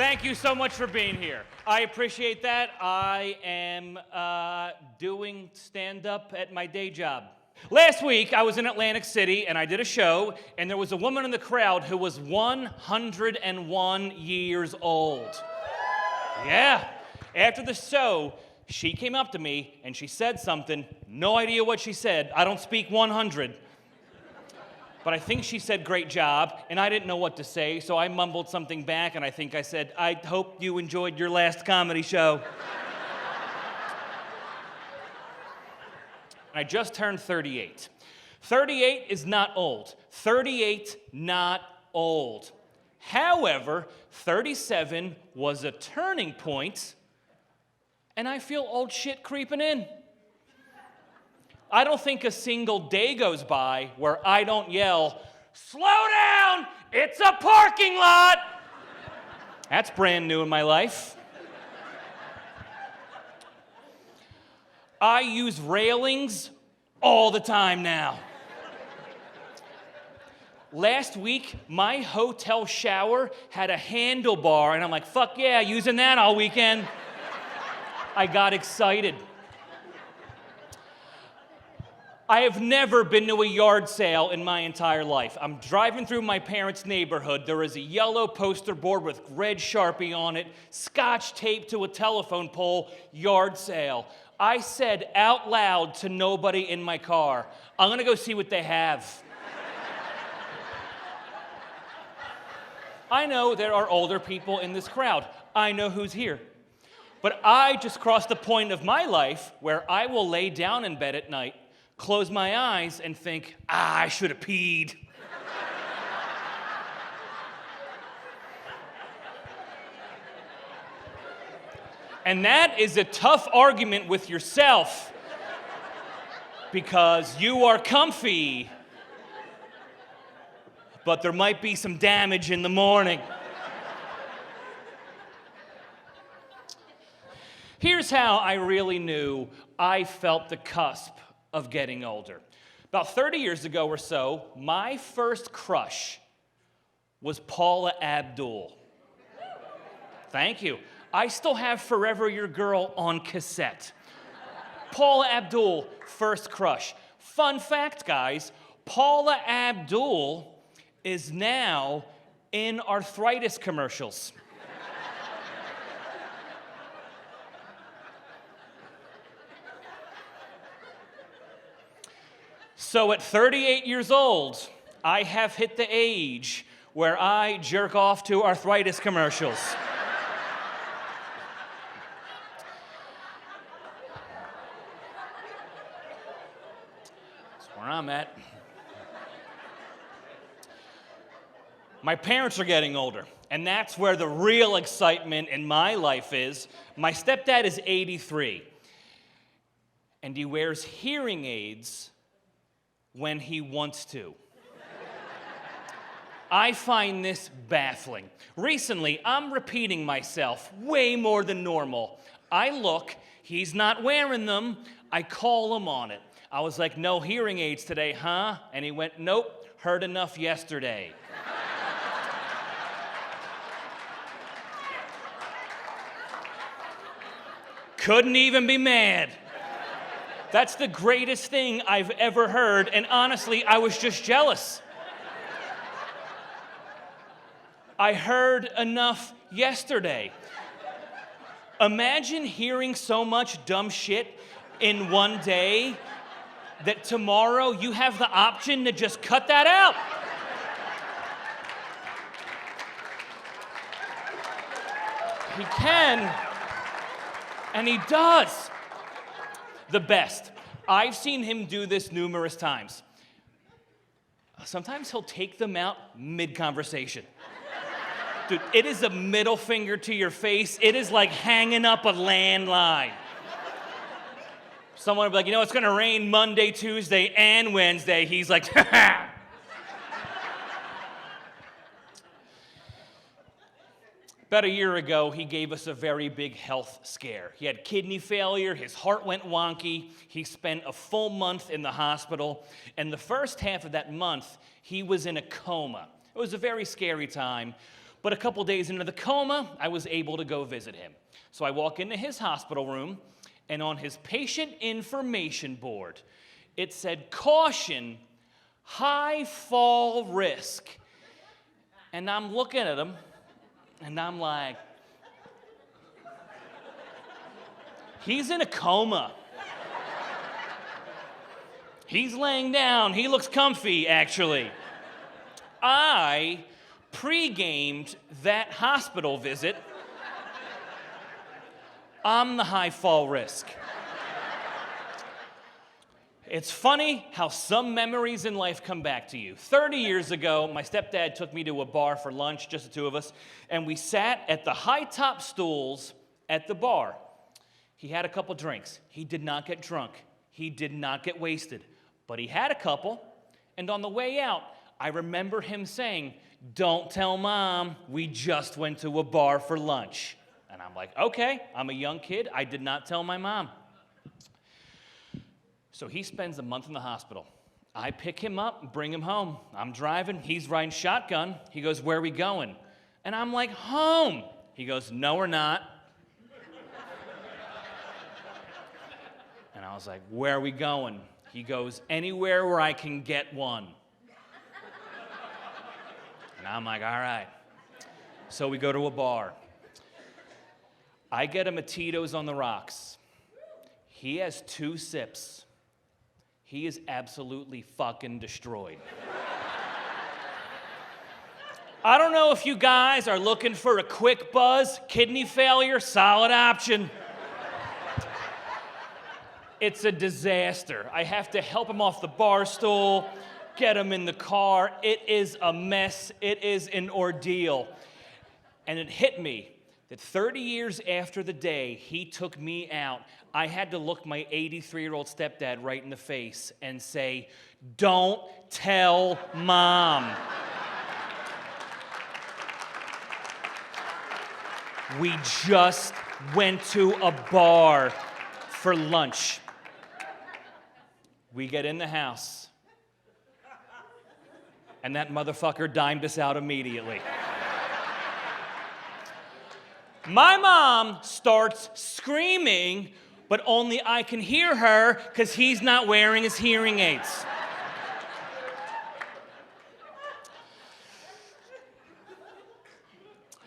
Thank you so much for being here. I appreciate that. I am doing stand-up at my day job. Last week, I was in Atlantic City, and I did a show, and there was a woman in the crowd who was 101 years old. Yeah. After the show, she came up to me, and she said something. No idea what she said. I don't speak 100. But I think she said, great job, and I didn't know what to say, so I mumbled something back, and I think I said, I hope you enjoyed your last comedy show. I just turned 38. 38 is not old. 38, not old. However, 37 was a turning point, and I feel old shit creeping in. I don't think a single day goes by where I don't yell, slow down, it's a parking lot. That's brand new in my life. I use railings all the time now. Last week, my hotel shower had a handlebar, and I'm like, fuck yeah, using that all weekend. I got excited. I have never been to a yard sale in my entire life. I'm driving through my parents' neighborhood. There is a yellow poster board with red Sharpie on it, scotch taped to a telephone pole, yard sale. I said out loud to nobody in my car, I'm gonna go see what they have. I know there are older people in this crowd. I know who's here. But I just crossed the point of my life where I will lay down in bed at night, close my eyes, and think, I should have peed. And that is a tough argument with yourself because you are comfy, but there might be some damage in the morning. Here's how I really knew I felt the cusp of getting older. About 30 years ago or so, my first crush was Paula Abdul. Thank you. I still have Forever Your Girl on cassette. Paula Abdul, first crush. Fun fact, guys, Paula Abdul is now in arthritis commercials. So at 38 years old, I have hit the age where I jerk off to arthritis commercials. That's where I'm at. My parents are getting older, and that's where the real excitement in my life is. My stepdad is 83, and he wears hearing aids when he wants to. I find this baffling. Recently, I'm repeating myself way more than normal. I look, he's not wearing them, I call him on it. I was like, no hearing aids today, huh? And he went, nope, heard enough yesterday. Couldn't even be mad. That's the greatest thing I've ever heard, and honestly, I was just jealous. I heard enough yesterday. Imagine hearing so much dumb shit in one day that tomorrow you have the option to just cut that out. He can, and he does. The best. I've seen him do this numerous times. Sometimes he'll take them out mid-conversation. Dude, it is a middle finger to your face. It is like hanging up a landline. Someone will be like, you know, it's gonna rain Monday, Tuesday, and Wednesday. He's like, ha ha. About a year ago, he gave us a very big health scare. He had kidney failure, his heart went wonky, he spent a full month in the hospital, and the first half of that month, he was in a coma. It was a very scary time, But a couple days into the coma, I was able to go visit him. So I walk into his hospital room, and on his patient information board, it said, "Caution, high fall risk." And I'm looking at him, and I'm like, he's in a coma. He's laying down. He looks comfy, actually. I pre-gamed that hospital visit. I'm the high fall risk. It's funny how some memories in life come back to you. 30 years ago, my stepdad took me to a bar for lunch, just the two of us, and we sat at the high top stools at the bar. He had a couple drinks. He did not get drunk. He did not get wasted. But he had a couple, and on the way out, I remember him saying, "Don't tell Mom, we just went to a bar for lunch." And I'm like, okay, I'm a young kid. I did not tell my mom. So he spends a month in the hospital. I pick him up and bring him home. I'm driving. He's riding shotgun. He goes, "Where are we going?" And I'm like, "Home." He goes, "No, we're not." And I was like, "Where are we going?" He goes, "Anywhere where I can get one." And I'm like, all right. So we go to a bar. I get him a Tito's on the rocks. He has 2 sips. He is absolutely fucking destroyed. I don't know if you guys are looking for a quick buzz. Kidney failure, solid option. It's a disaster. I have to help him off the bar stool, get him in the car. It is a mess. It is an ordeal. And it hit me that 30 years after the day he took me out, I had to look my 83-year-old stepdad right in the face and say, "Don't tell Mom." We just went to a bar for lunch. We get in the house, and that motherfucker dimed us out immediately. My mom starts screaming, but only I can hear her because he's not wearing his hearing aids.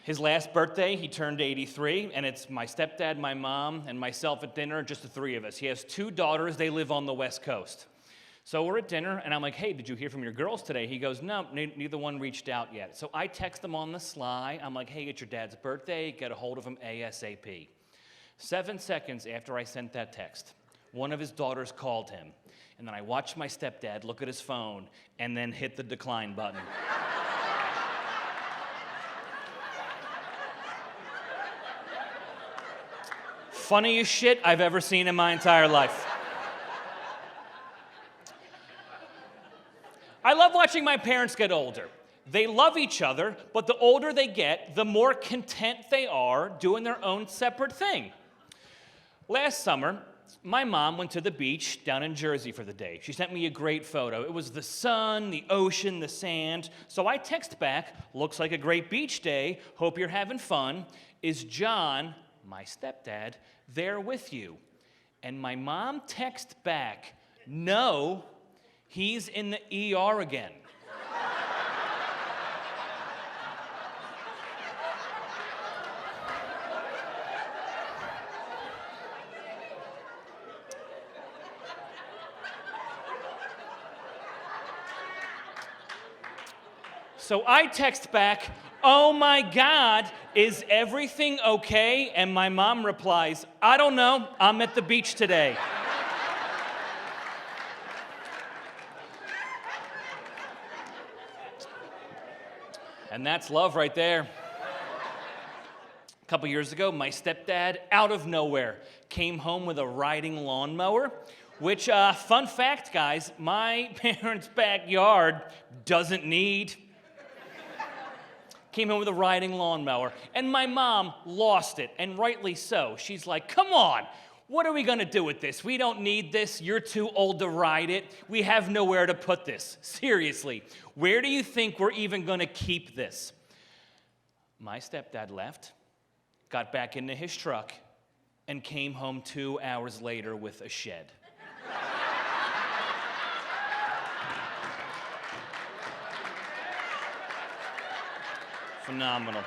His last birthday, he turned 83, and it's my stepdad, my mom, and myself at dinner, just the 3 of us. He has 2 daughters. They live on the West Coast. So we're at dinner, and I'm like, "Hey, did you hear from your girls today?" He goes, "No, neither one reached out yet." So I text him on the sly. I'm like, "Hey, it's your dad's birthday. Get a hold of him ASAP." 7 seconds after I sent that text, one of his daughters called him, and then I watched my stepdad look at his phone and then hit the decline button. Funniest shit I've ever seen in my entire life. I love watching my parents get older. They love each other, but the older they get, the more content they are doing their own separate thing. Last summer, my mom went to the beach down in Jersey for the day. She sent me a great photo. It was the sun, the ocean, the sand. So I text back, "Looks like a great beach day. Hope you're having fun. Is John, my stepdad, there with you?" And my mom texts back, "No, he's in the ER again." So I text back, "Oh my God, is everything okay?" And my mom replies, "I don't know, I'm at the beach today." And that's love right there. A couple years ago, my stepdad, out of nowhere, came home with a riding lawnmower, which, fun fact, guys, my parents' backyard doesn't need. Came home with a riding lawnmower, and my mom lost it, and rightly so. She's like, "Come on, what are we gonna do with this? We don't need this. You're too old to ride it. We have nowhere to put this. Seriously, where do you think we're even gonna keep this?" My stepdad left, got back into his truck, and came home 2 hours later with a shed. Phenomenal.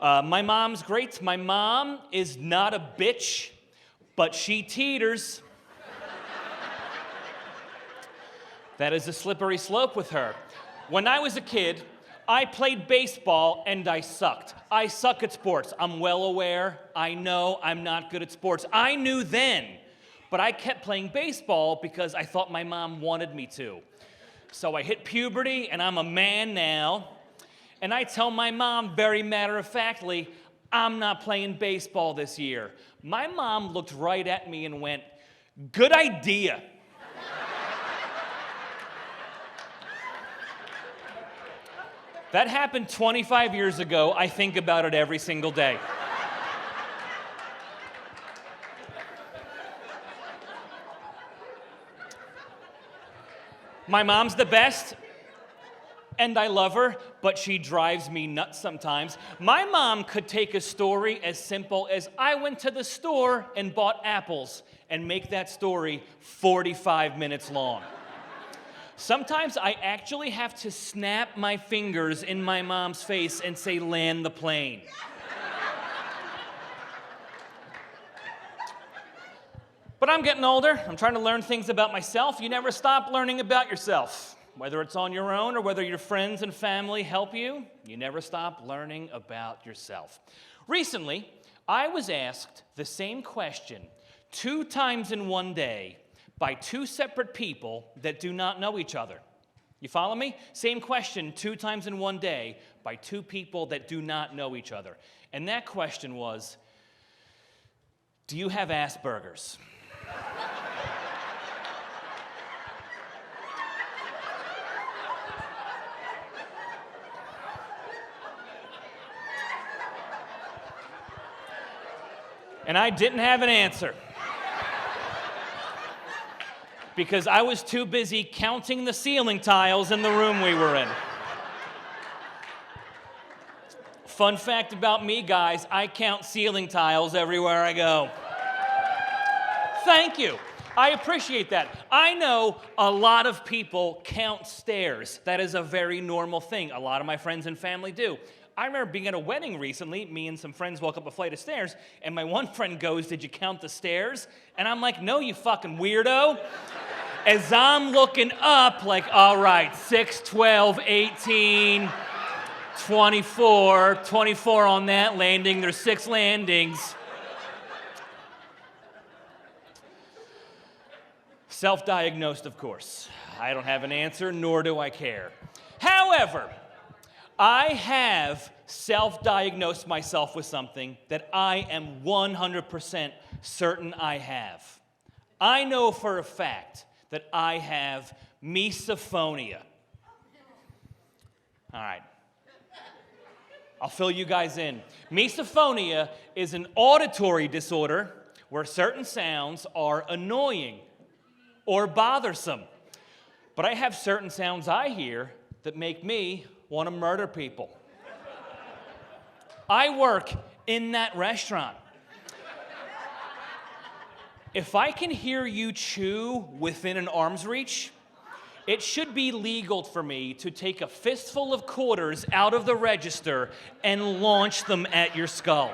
My mom's great. My mom is not a bitch, but she teeters. That is a slippery slope with her. When I was a kid, I played baseball and I sucked. I suck at sports. I'm well aware. I know I'm not good at sports. I knew then, but I kept playing baseball because I thought my mom wanted me to. So I hit puberty and I'm a man now. And I tell my mom very matter-of-factly, I'm not playing baseball this year. My mom looked right at me and went, good idea. That happened 25 years ago. I think about it every single day. My mom's the best, and I love her, but she drives me nuts sometimes. My mom could take a story as simple as I went to the store and bought apples and make that story 45 minutes long. Sometimes I actually have to snap my fingers in my mom's face and say, land the plane. But I'm getting older. I'm trying to learn things about myself. You never stop learning about yourself. Whether it's on your own or whether your friends and family help you, you never stop learning about yourself. Recently, I was asked the same question 2 times in one day by 2 separate people that do not know each other. You follow me? Same question 2 times in one day by 2 people that do not know each other. And that question was, do you have Asperger's? And I didn't have an answer. Because I was too busy counting the ceiling tiles in the room we were in. Fun fact about me, guys, I count ceiling tiles everywhere I go. Thank you. I appreciate that. I know a lot of people count stairs. That is a very normal thing. A lot of my friends and family do. I remember being at a wedding recently. Me and some friends walk up a flight of stairs, and my one friend goes, did you count the stairs? And I'm like, no, you fucking weirdo. As I'm looking up, like, all right, 6, 12, 18, 24 on that landing. There's 6 landings. Self-diagnosed, of course. I don't have an answer, nor do I care. However, I have self-diagnosed myself with something that I am 100% certain I have. I know for a fact that I have misophonia. All right. I'll fill you guys in. Misophonia is an auditory disorder where certain sounds are annoying or bothersome. But I have certain sounds I hear that make me want to murder people. I work in that restaurant. If I can hear you chew within an arm's reach, it should be legal for me to take a fistful of quarters out of the register and launch them at your skull.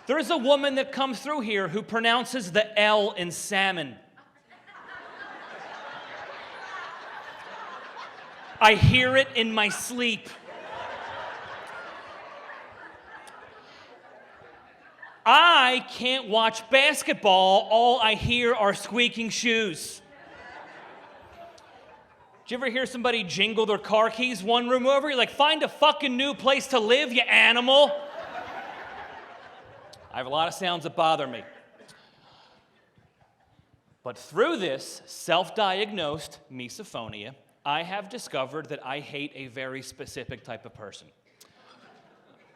There is a woman that comes through here who pronounces the L in salmon. I hear it in my sleep. I can't watch basketball. All I hear are squeaking shoes. Did you ever hear somebody jingle their car keys one room over? You're like, find a fucking new place to live, you animal. I have a lot of sounds that bother me. But through this self-diagnosed misophonia, I have discovered that I hate a very specific type of person.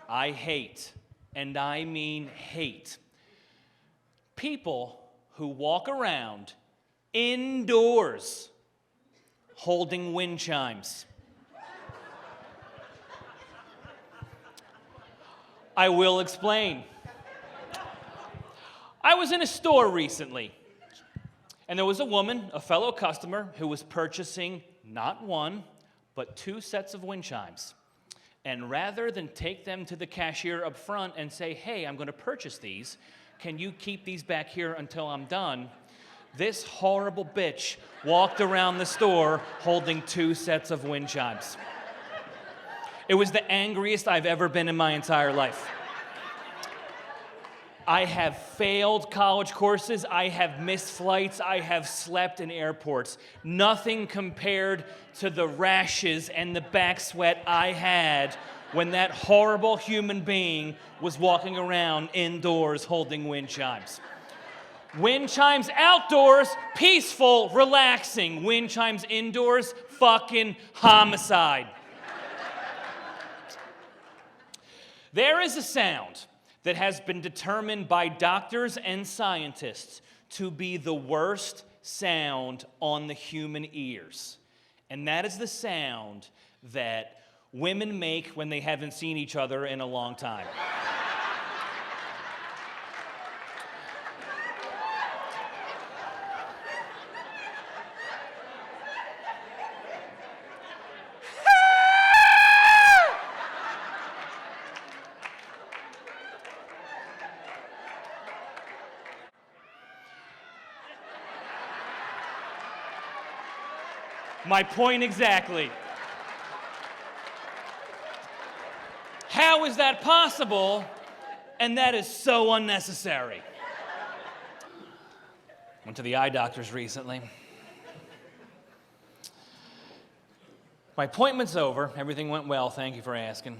I hate, and I mean hate, people who walk around indoors holding wind chimes. I will explain. I was in a store recently, and there was a woman, a fellow customer, who was purchasing not one, but 2 sets of wind chimes. And rather than take them to the cashier up front and say, hey, I'm going to purchase these, can you keep these back here until I'm done? This horrible bitch walked around the store holding 2 sets of wind chimes. It was the angriest I've ever been in my entire life. I have failed college courses, I have missed flights, I have slept in airports. Nothing compared to the rashes and the back sweat I had when that horrible human being was walking around indoors holding wind chimes. Wind chimes outdoors, peaceful, relaxing. Wind chimes indoors, fucking homicide. There is a sound that has been determined by doctors and scientists to be the worst sound on the human ears. And that is the sound that women make when they haven't seen each other in a long time. My point exactly. How is that possible? And that is so unnecessary. Went to the eye doctors recently. My appointment's over. Everything went well. Thank you for asking.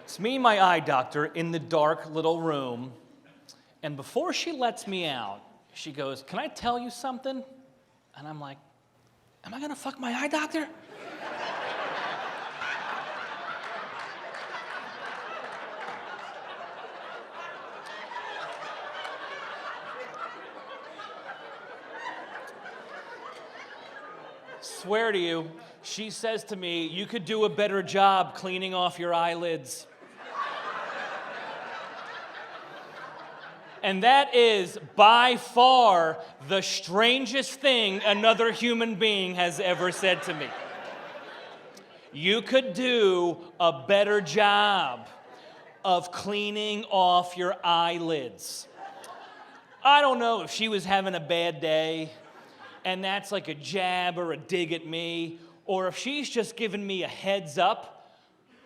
It's me and my eye doctor in the dark little room. And before she lets me out, she goes, "Can I tell you something?" And I'm like, am I gonna fuck my eye doctor? Swear to you, she says to me, you could do a better job cleaning off your eyelids. And that is by far the strangest thing another human being has ever said to me. You could do a better job of cleaning off your eyelids. I don't know if she was having a bad day, and that's like a jab or a dig at me, or if she's just giving me a heads up.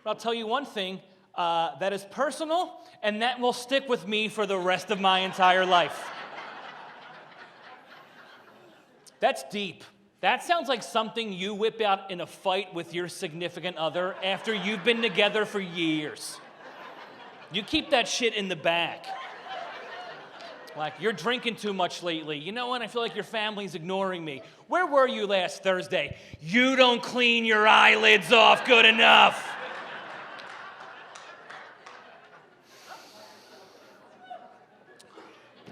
But I'll tell you one thing, that is personal, and that will stick with me for the rest of my entire life. That's deep. That sounds like something you whip out in a fight with your significant other after you've been together for years. You keep that shit in the back. Like, you're drinking too much lately. You know what? I feel like your family's ignoring me. Where were you last Thursday? You don't clean your eyelids off good enough.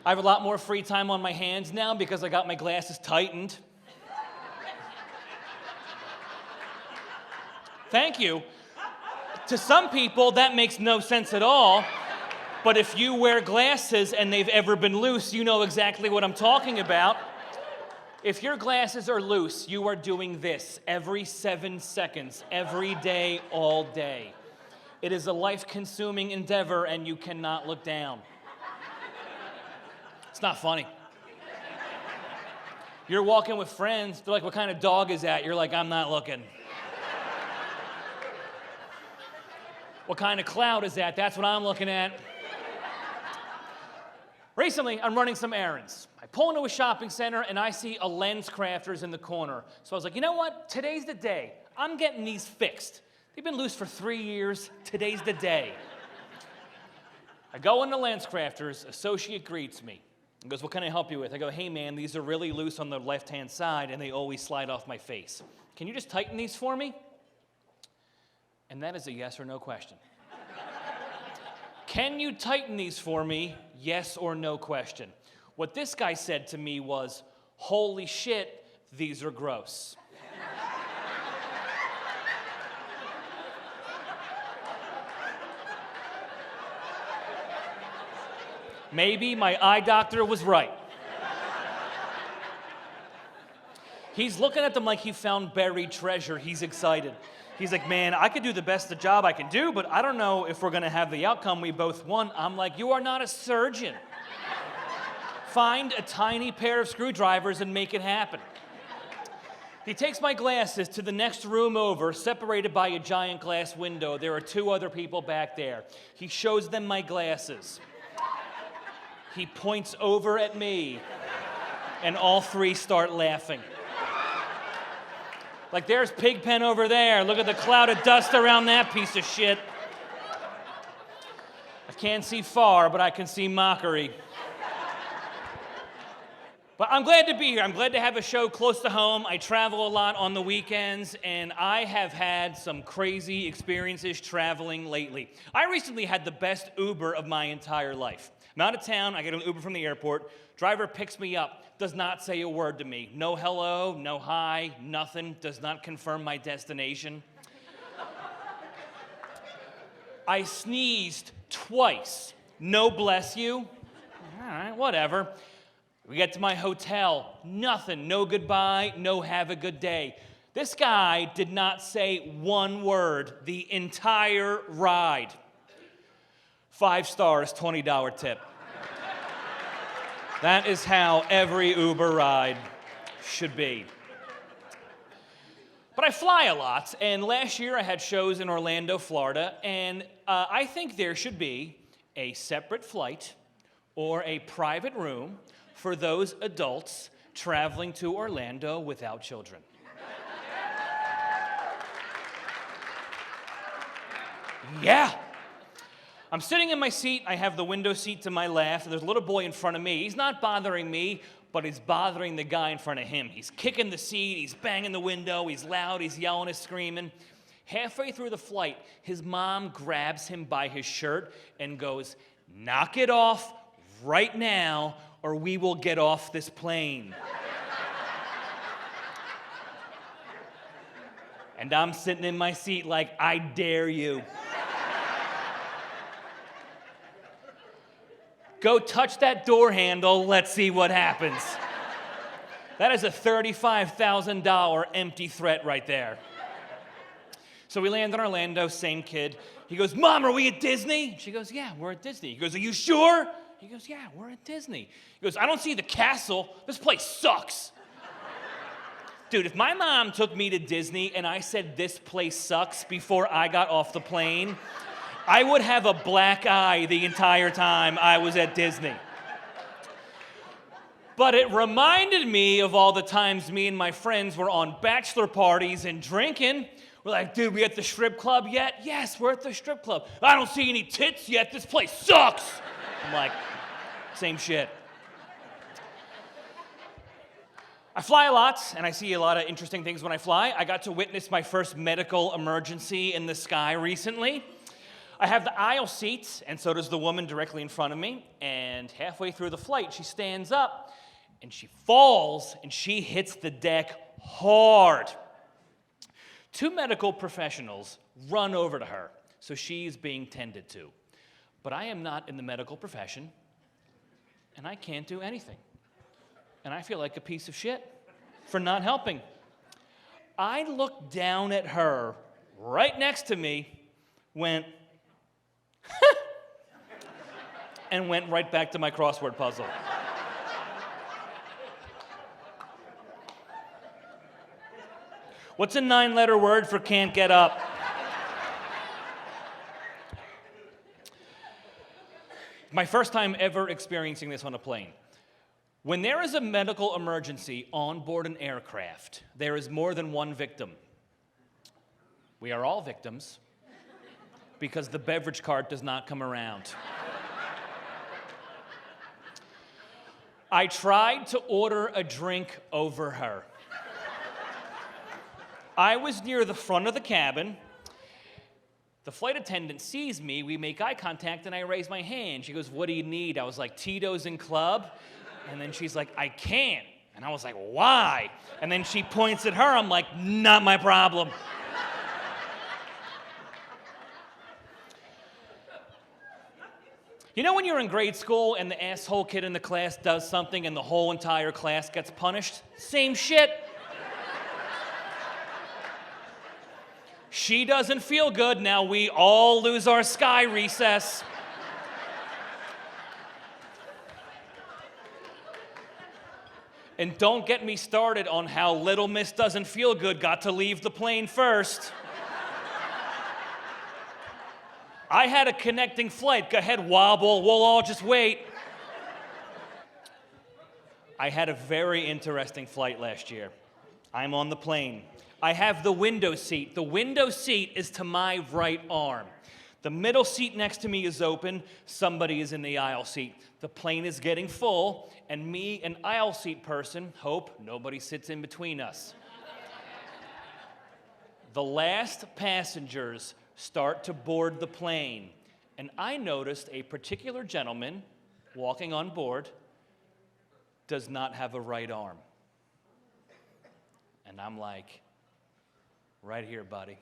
I have a lot more free time on my hands now because I got my glasses tightened. Thank you. To some people, that makes no sense at all. But if you wear glasses and they've ever been loose, you know exactly what I'm talking about. If your glasses are loose, you are doing this every 7 seconds, every day, all day. It is a life-consuming endeavor, and you cannot look down. It's not funny. You're walking with friends, they're like, what kind of dog is that? You're like, I'm not looking. What kind of cloud is that? That's what I'm looking at. Recently, I'm running some errands. I pull into a shopping center and I see a Lens Crafters in the corner. So I was like, you know what? Today's the day. I'm getting these fixed. They've been loose for 3 years. Today's the day. I go into Lens Crafters, associate greets me. He goes, what can I help you with? I go, hey man, these are really loose on the left-hand side and they always slide off my face. Can you just tighten these for me? And that is a yes or no question. Can you tighten these for me? Yes or no question. What this guy said to me was, holy shit, these are gross. Maybe my eye doctor was right. He's looking at them like he found buried treasure. He's excited. He's like, man, I could do the best the job I can do, but I don't know if we're gonna have the outcome we both want. I'm like, you are not a surgeon. Find a tiny pair of screwdrivers and make it happen. He takes my glasses to the next room over, separated by a giant glass window. There are 2 other people back there. He shows them my glasses. He points over at me, and all 3 start laughing. Like, there's Pigpen over there. Look at the cloud of dust around that piece of shit. I can't see far, but I can see mockery. But I'm glad to be here. I'm glad to have a show close to home. I travel a lot on the weekends, and I have had some crazy experiences traveling lately. I recently had the best Uber of my entire life. I'm out of town. I get an Uber from the airport. Driver picks me up, does not say a word to me. No hello, no hi, nothing. Does not confirm my destination. I sneezed twice. No bless you. All right, whatever. We get to my hotel, nothing, no goodbye, no have a good day. This guy did not say one word the entire ride. 5 stars, $20 tip. That is how every Uber ride should be. But I fly a lot, and last year I had shows in Orlando, Florida, and I think there should be a separate flight or a private room for those adults traveling to Orlando without children. Yeah. I'm sitting in my seat. I have the window seat to my left, and there's a little boy in front of me. He's not bothering me, but he's bothering the guy in front of him. He's kicking the seat. He's banging the window. He's loud. He's yelling. He's screaming. Halfway through the flight, his mom grabs him by his shirt and goes, "Knock it off right now, or we will get off this plane." And I'm sitting in my seat like, I dare you. Go touch that door handle, let's see what happens. That is a $35,000 empty threat right there. So we land in Orlando, same kid. He goes, "Mom, are we at Disney?" She goes, "Yeah, we're at Disney." He goes, "Are you sure?" He goes, "Yeah, we're at Disney." He goes, "I don't see the castle. This place sucks." Dude, if my mom took me to Disney and I said this place sucks before I got off the plane, I would have a black eye the entire time I was at Disney. But it reminded me of all the times me and my friends were on bachelor parties and drinking. We're like, "Dude, we at the strip club yet?" "Yes, we're at the strip club." "I don't see any tits yet. This place sucks." I'm like, same shit. I fly a lot, and I see a lot of interesting things when I fly. I got to witness my first medical emergency in the sky recently. I have the aisle seats, and so does the woman directly in front of me. And halfway through the flight, she stands up, and she falls, and she hits the deck hard. 2 medical professionals run over to her, so she's being tended to. But I am not in the medical profession, and I can't do anything. And I feel like a piece of shit for not helping. I looked down at her right next to me, went, and went right back to my crossword puzzle. What's a 9-letter word for can't get up? My first time ever experiencing this on a plane. When there is a medical emergency on board an aircraft, there is more than one victim. We are all victims because the beverage cart does not come around. I tried to order a drink over her. I was near the front of the cabin. The flight attendant sees me, we make eye contact, and I raise my hand. She goes, "What do you need?" I was like, "Tito's and Club." And then she's like, "I can't." And I was like, "Why?" And then she points at her. I'm like, "Not my problem." You know when you're in grade school and the asshole kid in the class does something and the whole entire class gets punished? Same shit. She doesn't feel good, now we all lose our sky recess. And don't get me started on how Little Miss Doesn't Feel Good got to leave the plane first. I had a connecting flight. Go ahead, wobble. We'll all just wait. I had a very interesting flight last year. I'm on the plane. I have the window seat. The window seat is to my right arm. The middle seat next to me is open. Somebody is in the aisle seat. The plane is getting full, and me, an aisle seat person, hope nobody sits in between us. The last passengers start to board the plane, and I noticed a particular gentleman walking on board does not have a right arm. And I'm like, right here, buddy.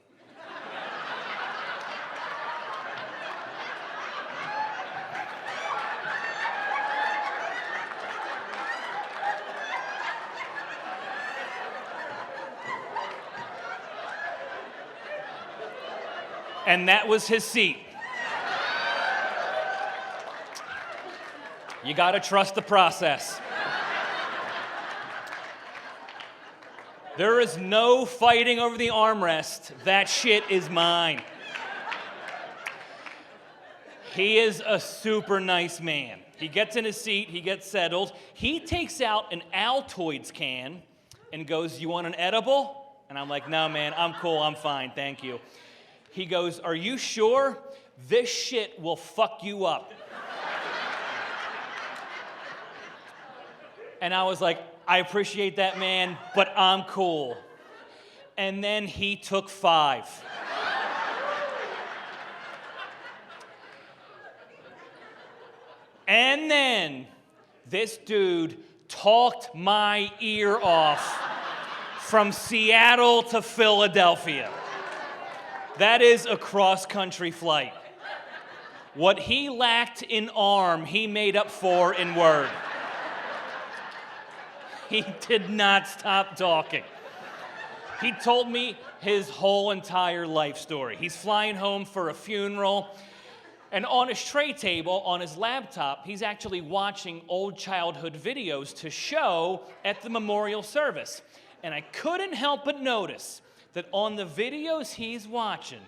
And that was his seat. You gotta trust the process. There is no fighting over the armrest. That shit is mine. He is a super nice man. He gets in his seat, he gets settled. He takes out an Altoids can and goes, "You want an edible?" And I'm like, "No, man, I'm cool, I'm fine, thank you." He goes, "Are you sure? This shit will fuck you up." And I was like, "I appreciate that, man, but I'm cool." And then he took 5. And then this dude talked my ear off from Seattle to Philadelphia. That is a cross-country flight. What he lacked in arm, he made up for in word. He did not stop talking. He told me his whole entire life story. He's flying home for a funeral, and on his tray table, on his laptop, he's actually watching old childhood videos to show at the memorial service. And I couldn't help but notice that on the videos he's watching,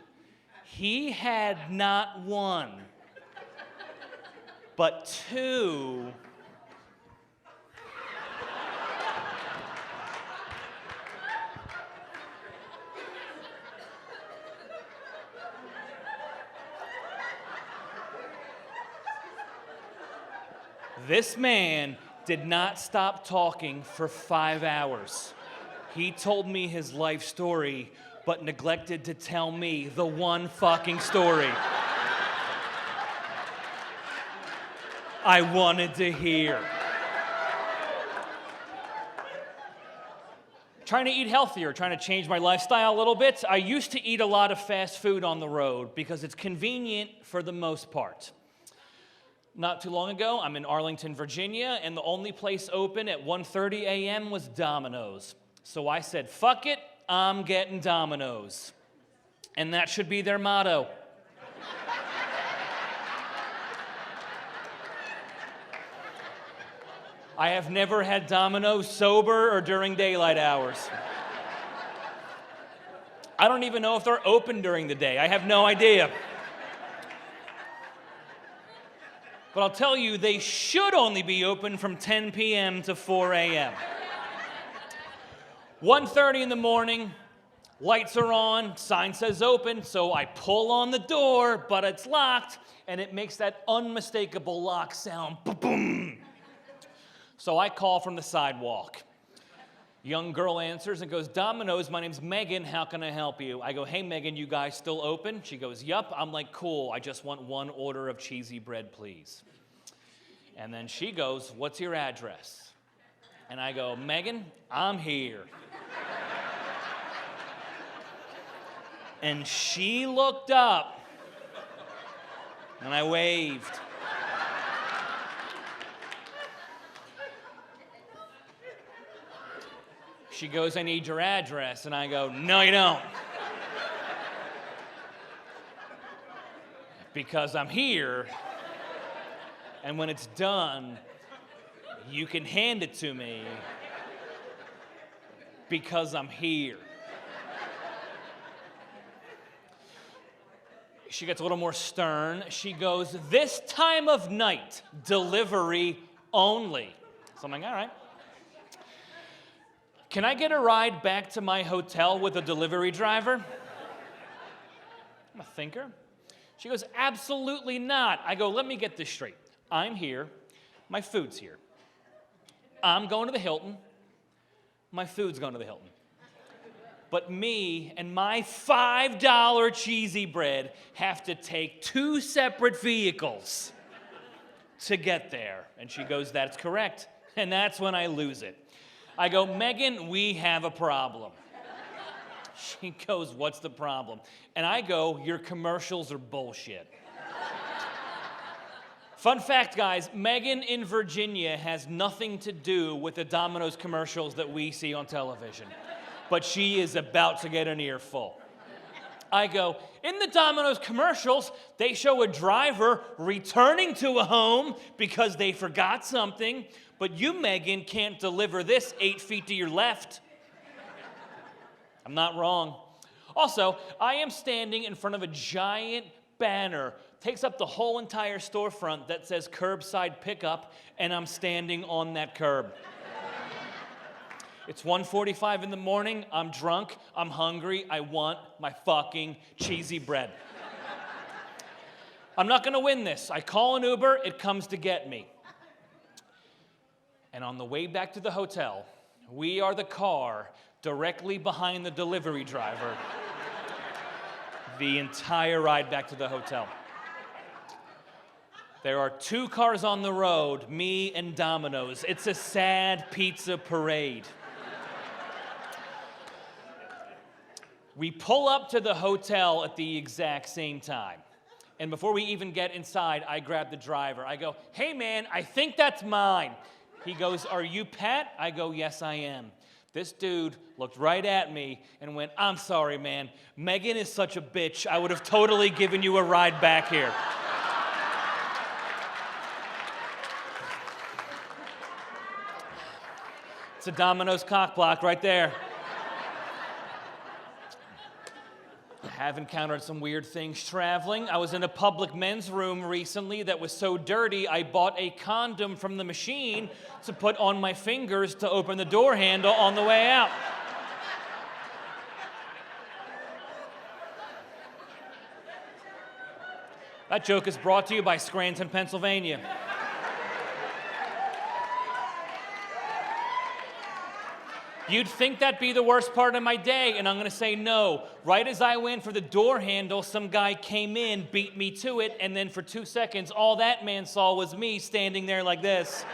he had not 1, but 2 This man did not stop talking for 5 hours. He told me his life story, but neglected to tell me the one fucking story I wanted to hear. Trying to eat healthier, trying to change my lifestyle a little bit. I used to eat a lot of fast food on the road because it's convenient for the most part. Not too long ago, I'm in Arlington, Virginia, and the only place open at 1:30 a.m. was Domino's. So I said, fuck it, I'm getting Domino's. And that should be their motto. I have never had Domino's sober or during daylight hours. I don't even know if they're open during the day. I have no idea. But I'll tell you, they should only be open from 10 p.m. to 4 a.m. 1:30 in the morning, lights are on, sign says open, so I pull on the door, but it's locked, and it makes that unmistakable lock sound, boom. So I call from the sidewalk. Young girl answers and goes, Domino's, my name's Megan, how can I help you? I go, hey Megan, you guys still open? She goes, yup. I'm like, cool, I just want 1 order of cheesy bread, please. And then she goes, what's your address? And I go, Megan, I'm here. And she looked up, and I waved. She goes, I need your address. And I go, no, you don't. Because I'm here, and when it's done, you can hand it to me because I'm here. She gets a little more stern. She goes, this time of night, delivery only. So I'm like, all right. Can I get a ride back to my hotel with a delivery driver? I'm a thinker. She goes, absolutely not. I go, let me get this straight. I'm here. My food's here. I'm going to the Hilton. My food's going to the Hilton. But me and my $5 cheesy bread have to take 2 separate vehicles to get there. And she goes, that's correct. And that's when I lose it. I go, Megan, we have a problem. She goes, what's the problem? And I go, your commercials are bullshit. Fun fact, guys, Megan in Virginia has nothing to do with the Domino's commercials that we see on television. But she is about to get an earful. I go, in the Domino's commercials, they show a driver returning to a home because they forgot something, but you, Megan, can't deliver this 8 feet to your left. I'm not wrong. Also, I am standing in front of a giant banner, takes up the whole entire storefront that says curbside pickup, and I'm standing on that curb. It's 1:45 in the morning, I'm drunk, I'm hungry, I want my fucking cheesy bread. I'm not gonna win this. I call an Uber, it comes to get me. And on the way back to the hotel, we are the car directly behind the delivery driver the entire ride back to the hotel. There are 2 cars on the road, me and Domino's. It's a sad pizza parade. We pull up to the hotel at the exact same time. And before we even get inside, I grab the driver. I go, hey man, I think that's mine. He goes, are you Pat? I go, yes, I am. This dude looked right at me and went, I'm sorry, man. Megan is such a bitch. I would have totally given you a ride back here. It's a Domino's cock block right there. I have encountered some weird things traveling. I was in a public men's room recently that was so dirty, I bought a condom from the machine to put on my fingers to open the door handle on the way out. That joke is brought to you by Scranton, Pennsylvania. You'd think that'd be the worst part of my day, and I'm gonna say no. Right as I went for the door handle, some guy came in, beat me to it, and then for 2 seconds, all that man saw was me standing there like this.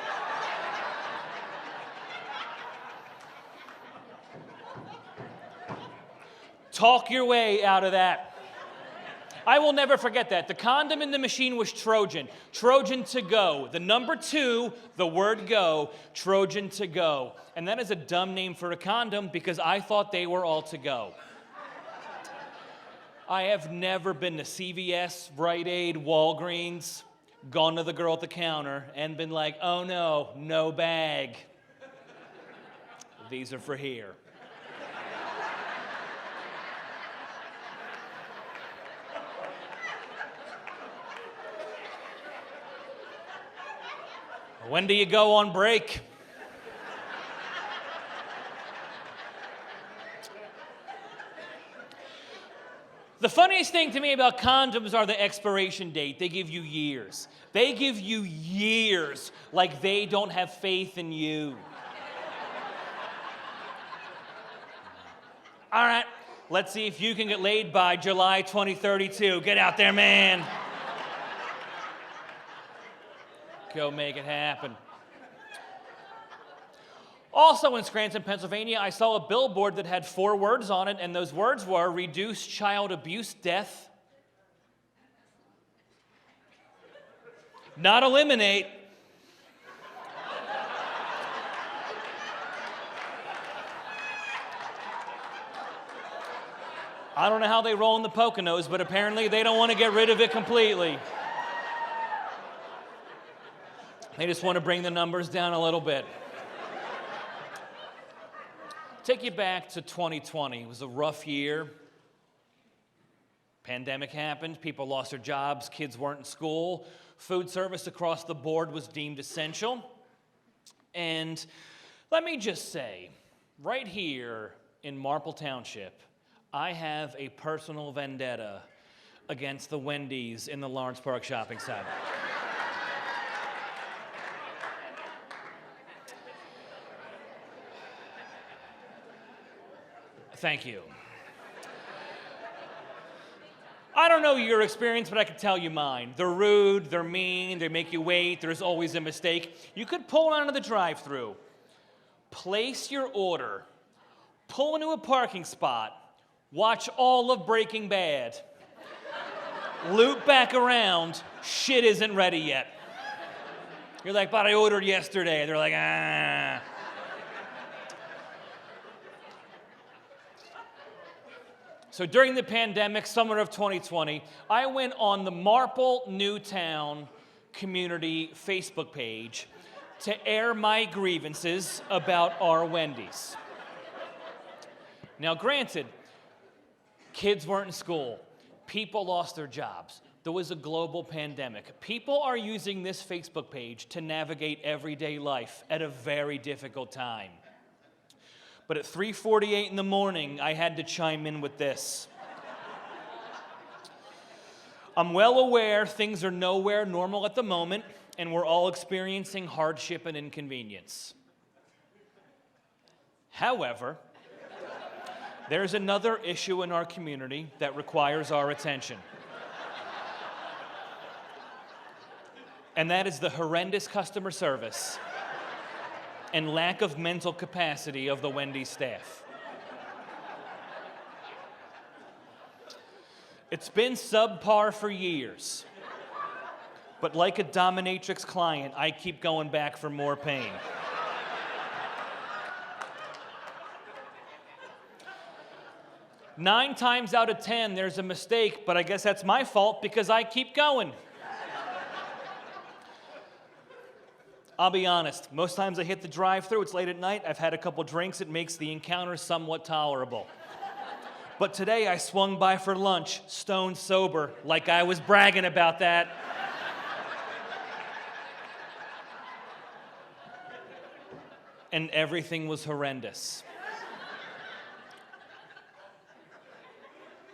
Talk your way out of that. I will never forget that. The condom in the machine was Trojan. Trojan to go. The number 2, the word go, Trojan to go. And that is a dumb name for a condom because I thought they were all to go. I have never been to CVS, Rite Aid, Walgreens, gone to the girl at the counter and been like, oh no, no bag. These are for here. When do you go on break? The funniest thing to me about condoms are the expiration date. They give you years. They give you years like they don't have faith in you. All right, let's see if you can get laid by July 2032. Get out there, man. Go make it happen. Also in Scranton, Pennsylvania, I saw a billboard that had 4 words on it, and those words were reduce child abuse death, not eliminate. I don't know how they roll in the Poconos, but apparently they don't want to get rid of it completely. They just want to bring the numbers down a little bit. Take you back to 2020. It was a rough year. Pandemic happened. People lost their jobs. Kids weren't in school. Food service across the board was deemed essential. And let me just say, right here in Marple Township, I have a personal vendetta against the Wendy's in the Lawrence Park Shopping Center. Thank you. I don't know your experience, but I can tell you mine. They're rude, they're mean, they make you wait, there's always a mistake. You could pull onto the drive-thru, place your order, pull into a parking spot, watch all of Breaking Bad, loop back around, shit isn't ready yet. You're like, but I ordered yesterday. They're like, ah. So during the pandemic, summer of 2020, I went on the Marple Newtown community Facebook page to air my grievances about our Wendy's. Now, granted, kids weren't in school. People lost their jobs. There was a global pandemic. People are using this Facebook page to navigate everyday life at a very difficult time. But at 3:48 in the morning, I had to chime in with this. I'm well aware things are nowhere normal at the moment, and we're all experiencing hardship and inconvenience. However, there's another issue in our community that requires our attention. And that is the horrendous customer service and lack of mental capacity of the Wendy's staff. It's been subpar for years, but like a dominatrix client, I keep going back for more pain. Nine times out of 10, there's a mistake, but I guess that's my fault because I keep going. I'll be honest, most times I hit the drive-thru, it's late at night, I've had a couple drinks, it makes the encounter somewhat tolerable. But today I swung by for lunch, stone sober, like I was bragging about that. And everything was horrendous.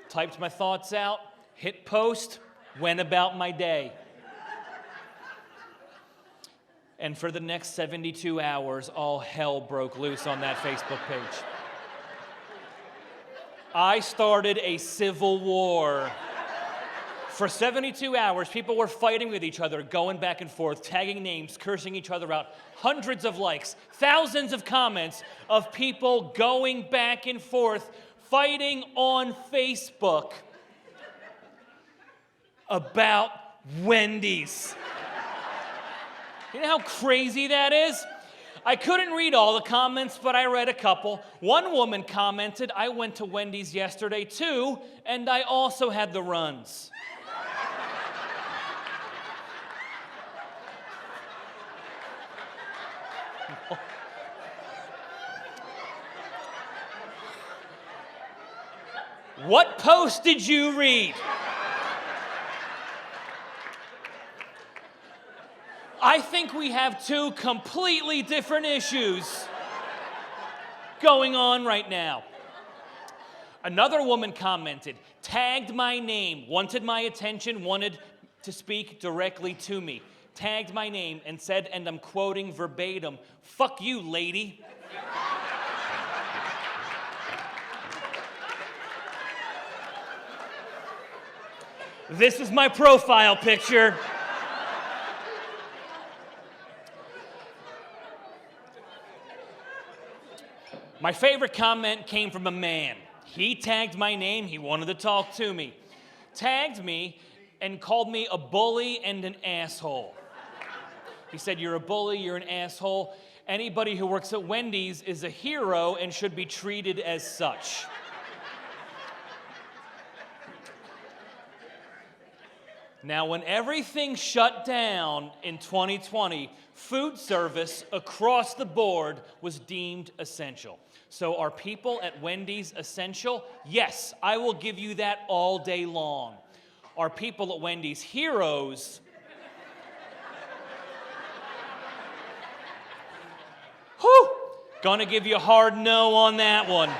Typed my thoughts out, hit post, went about my day. And for the next 72 hours, all hell broke loose on that Facebook page. I started a civil war. For 72 hours, people were fighting with each other, going back and forth, tagging names, cursing each other out. Hundreds of likes, thousands of comments of people going back and forth, fighting on Facebook about Wendy's. You know how crazy that is? I couldn't read all the comments, but I read a couple. One woman commented, I went to Wendy's yesterday too, and I also had the runs. What post did you read? I think we have two completely different issues going on right now. Another woman commented, tagged my name, wanted my attention, wanted to speak directly to me, tagged my name and said, and I'm quoting verbatim, "Fuck you, lady." This is my profile picture. My favorite comment came from a man. He tagged my name, he wanted to talk to me. Tagged me and called me a bully and an asshole. He said, "You're a bully, you're an asshole. Anybody who works at Wendy's is a hero and should be treated as such." Now, when everything shut down in 2020, food service across the board was deemed essential. So are people at Wendy's essential? Yes, I will give you that all day long. Are people at Wendy's heroes? Whew! Gonna give you a hard no on that one.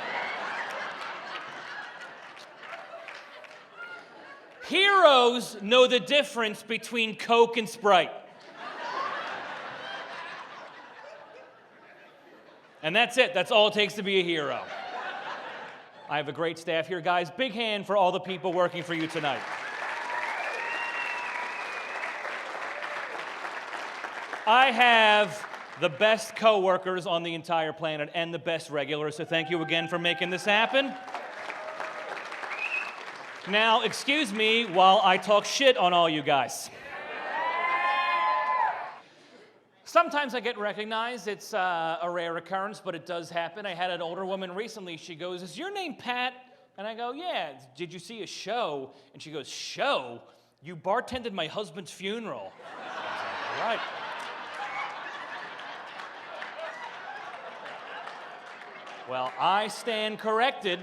Heroes know the difference between Coke and Sprite. And that's it. That's all it takes to be a hero. I have a great staff here, guys. Big hand for all the people working for you tonight. I have the best coworkers on the entire planet and the best regulars, so thank you again for making this happen. Now, excuse me while I talk shit on all you guys. Sometimes I get recognized. It's a rare occurrence, but it does happen. I had an older woman recently. She goes, "Is your name Pat?" And I go, "Yeah. Did you see a show?" And she goes, "Show? You bartended my husband's funeral." I was like, "All right." Well, I stand corrected.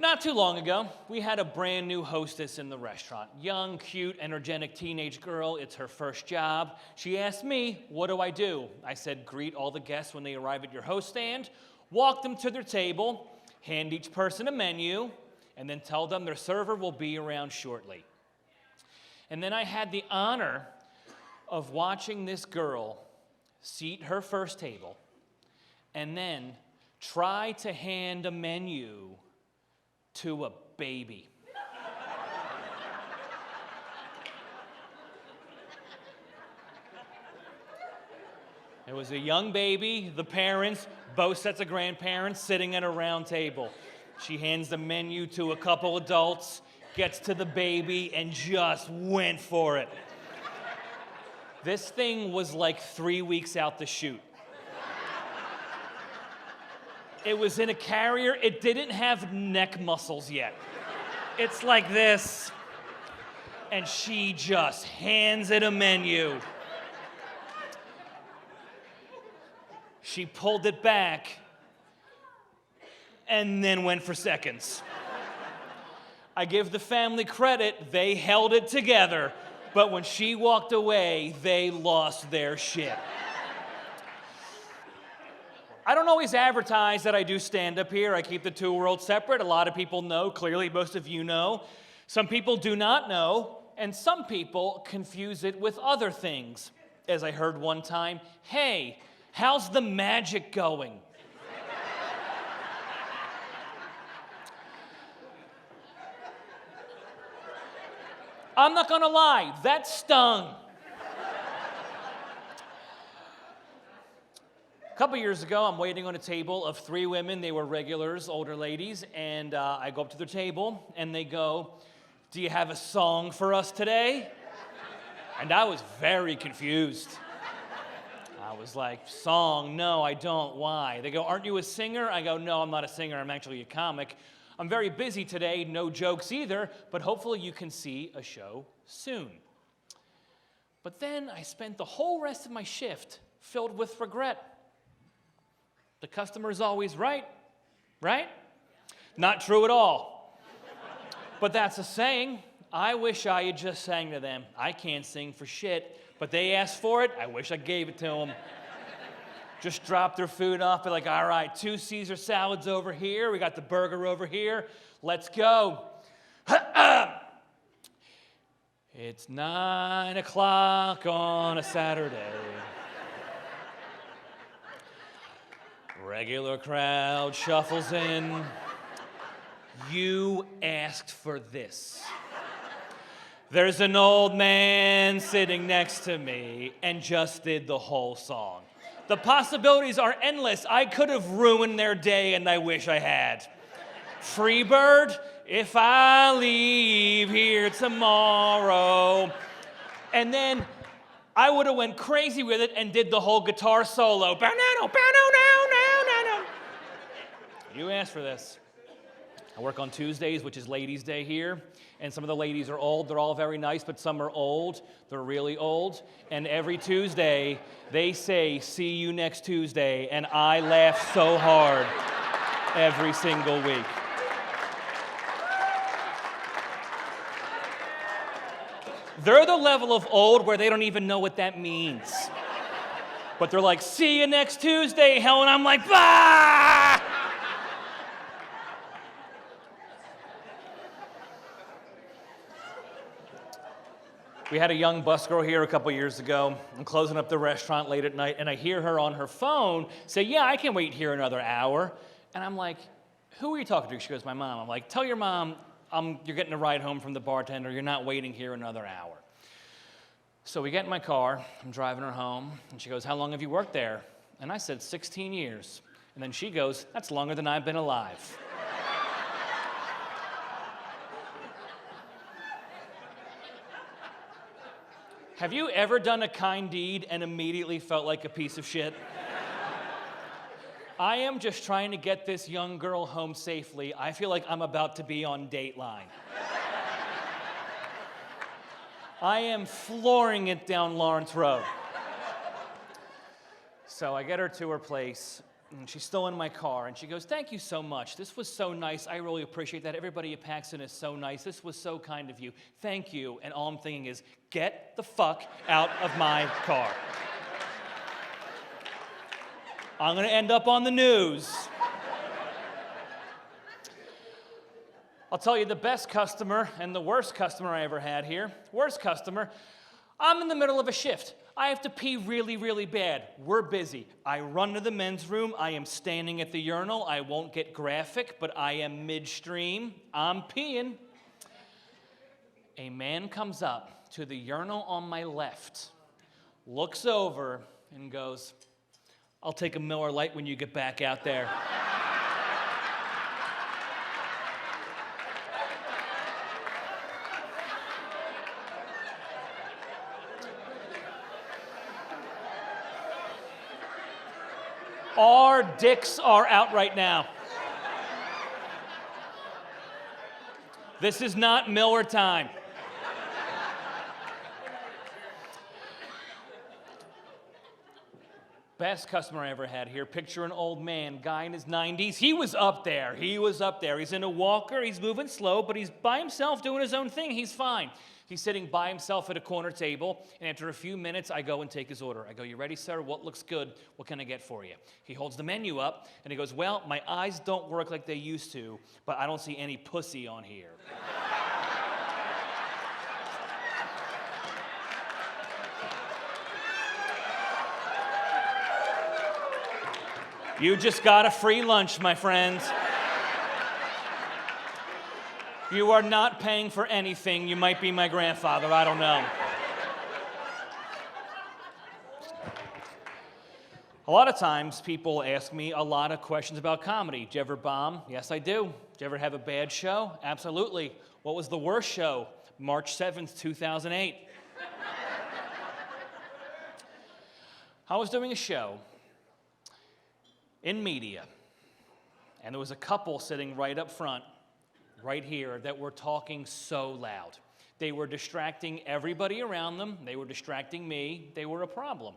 Not too long ago, we had a brand new hostess in the restaurant. Young, cute, energetic teenage girl. It's her first job. She asked me, "What do I do?" I said, "Greet all the guests when they arrive at your host stand, walk them to their table, hand each person a menu, and then tell them their server will be around shortly." And then I had the honor of watching this girl seat her first table and then try to hand a menu to a baby. It was a young baby, the parents, both sets of grandparents sitting at a round table. She hands the menu to a couple adults, gets to the baby, and just went for it. This thing was like 3 weeks out the chute. It was in a carrier. It didn't have neck muscles yet. It's like this. And she just hands it a menu. She pulled it back and then went for seconds. I give the family credit. They held it together. But when she walked away, they lost their shit. I don't always advertise that I do stand-up here. I keep the two worlds separate. A lot of people know. Clearly, most of you know. Some people do not know, and some people confuse it with other things. As I heard one time, "Hey, how's the magic going?" I'm not gonna lie, that stung. A couple years ago, I'm waiting on a table of 3 women. They were regulars, older ladies, and I go up to their table, and they go, "Do you have a song for us today?" And I was very confused. I was like, "Song? No, I don't. Why?" They go, "Aren't you a singer?" I go, "No, I'm not a singer. I'm actually a comic. I'm very busy today, no jokes either, but hopefully you can see a show soon." But then I spent the whole rest of my shift filled with regret. The customer's always right, right? Not true at all. But that's a saying. I wish I had just sang to them. I can't sing for shit, but they asked for it. I wish I gave it to them. Just drop their food off, be like, "All right, 2 Caesar salads over here. We got the burger over here. Let's go." It's 9 o'clock on a Saturday. Regular crowd shuffles in. You asked for this. There's an old man sitting next to me and just did the whole song. The possibilities are endless. I could have ruined their day, and I wish I had. Freebird, if I leave here tomorrow. And then I would have went crazy with it and did the whole guitar solo. You asked for this. I work on Tuesdays, which is Ladies' Day here, and some of the ladies are old. They're all very nice, but some are old. They're really old. And every Tuesday, they say, "See you next Tuesday," and I laugh so hard every single week. They're the level of old where they don't even know what that means. But they're like, "See you next Tuesday, Helen." I'm like, "Bah!" We had a young bus girl here a couple years ago. I'm closing up the restaurant late at night, and I hear her on her phone say, "Yeah, I can wait here another hour." And I'm like, "Who are you talking to?" She goes, "My mom." I'm like, "Tell your mom you're getting a ride home from the bartender. You're not waiting here another hour." So we get in my car. I'm driving her home, and she goes, "How long have you worked there?" And I said, 16 years. And then she goes, "That's longer than I've been alive." Have you ever done a kind deed and immediately felt like a piece of shit? I am just trying to get this young girl home safely. I feel like I'm about to be on Dateline. I am flooring it down Lawrence Road. So I get her to her place, and she's still in my car, and she goes, "Thank you so much. This was so nice. I really appreciate that. Everybody at Paxon is so nice. This was so kind of you. Thank you." And all I'm thinking is, get the fuck out of my car. I'm going to end up on the news. I'll tell you the best customer and the worst customer I ever had here. Worst customer, I'm in the middle of a shift. I have to pee really, really bad. We're busy. I run to the men's room. I am standing at the urinal. I won't get graphic, but I am midstream. I'm peeing. A man comes up to the urinal on my left, looks over, and goes, "I'll take a Miller Lite when you get back out there." Our dicks are out right now. This is not Miller time. Best customer I ever had here. Picture an old man, guy in his 90s. He was up there. He's in a walker. He's moving slow, but he's by himself doing his own thing. He's fine. He's sitting by himself at a corner table, and after a few minutes, I go and take his order. I go, "You ready, sir? What looks good? What can I get for you?" He holds the menu up, and he goes, "Well, my eyes don't work like they used to, but I don't see any pussy on here." You just got a free lunch, my friends. You are not paying for anything. You might be my grandfather. I don't know. A lot of times, people ask me a lot of questions about comedy. Do you ever bomb? Yes, I do. Do you ever have a bad show? Absolutely. What was the worst show? March 7th, 2008. I was doing a show in media, and there was a couple sitting right up front, right here, that were talking so loud. They were distracting everybody around them. They were distracting me. They were a problem.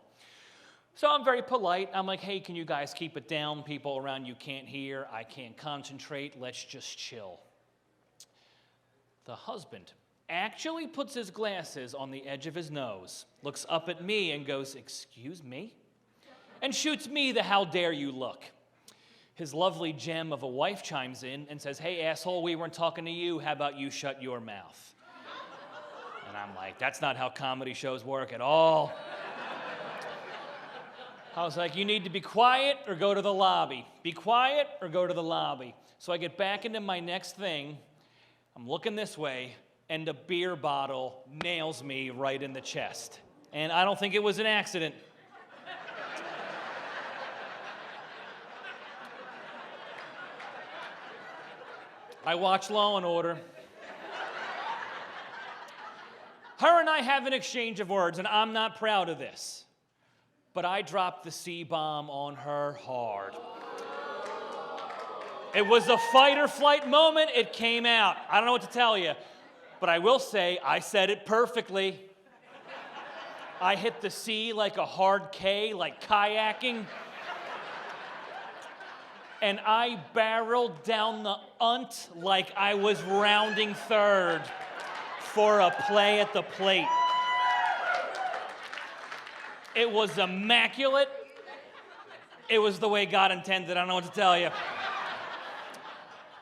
So I'm very polite. I'm like, "Hey, can you guys keep it down? People around you can't hear. I can't concentrate. Let's just chill." The husband actually puts his glasses on the edge of his nose, looks up at me and goes, "Excuse me?" and shoots me the "how dare you" look. His lovely gem of a wife chimes in and says, "Hey, asshole, we weren't talking to you. How about you shut your mouth?" And I'm like, that's not how comedy shows work at all. I was like, "You need to be quiet or go to the lobby. Be quiet or go to the lobby." So I get back into my next thing. I'm looking this way, and a beer bottle nails me right in the chest. And I don't think it was an accident. I watch Law and Order. Her and I have an exchange of words, and I'm not proud of this, but I dropped the C-bomb on her hard. It was a fight or flight moment. It came out. I don't know what to tell you, but I will say I said it perfectly. I hit the C like a hard K, like kayaking. And I barreled down the unt like I was rounding third for a play at the plate. It was immaculate. It was the way God intended. I don't know what to tell you.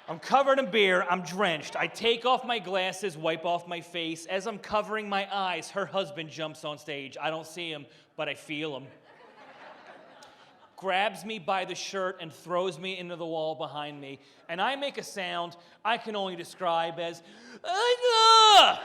I'm covered in beer. I'm drenched. I take off my glasses, wipe off my face. As I'm covering my eyes, her husband jumps on stage. I don't see him, but I feel him. Grabs me by the shirt and throws me into the wall behind me. And I make a sound I can only describe as, "Ugh!"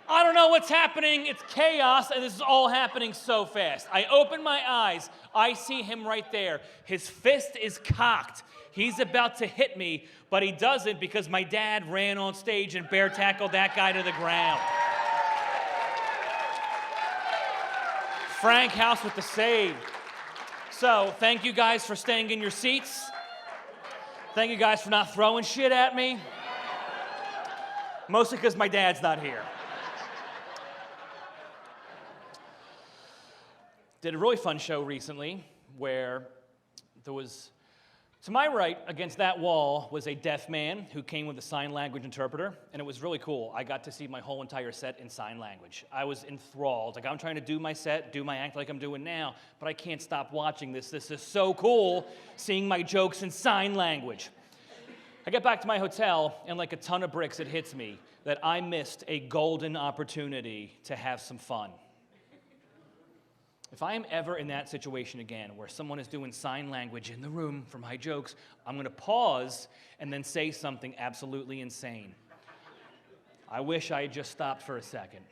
I don't know what's happening. It's chaos, and this is all happening so fast. I open my eyes. I see him right there. His fist is cocked. He's about to hit me, but he doesn't because my dad ran on stage and bear tackled that guy to the ground. Frank House with the save. So, thank you guys for staying in your seats. Thank you guys for not throwing shit at me. Mostly because my dad's not here. Did a really fun show recently where there was, to my right, against that wall, was a deaf man who came with a sign language interpreter, and it was really cool. I got to see my whole entire set in sign language. I was enthralled. Like, I'm trying to do my set, do my act like I'm doing now, but I can't stop watching this. This is so cool, seeing my jokes in sign language. I get back to my hotel, and like a ton of bricks, it hits me that I missed a golden opportunity to have some fun. If I am ever in that situation again where someone is doing sign language in the room for my jokes, I'm going to pause and then say something absolutely insane. I wish I had just stopped for a second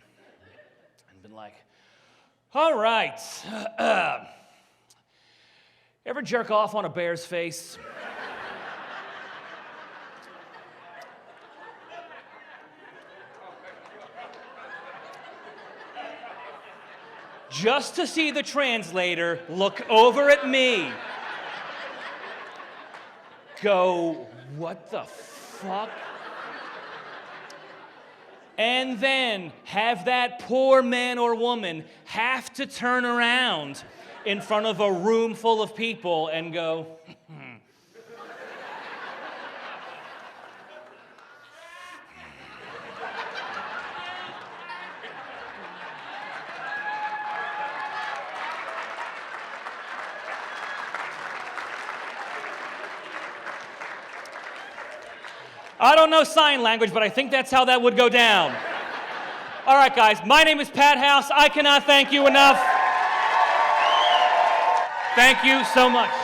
and been like, all right, ever jerk off on a bear's face? Just to see the translator look over at me, go, what the fuck? And then have that poor man or woman have to turn around in front of a room full of people and go, I don't know sign language, but I think that's how that would go down. All right, guys, my name is Pat House. I cannot thank you enough. Thank you so much.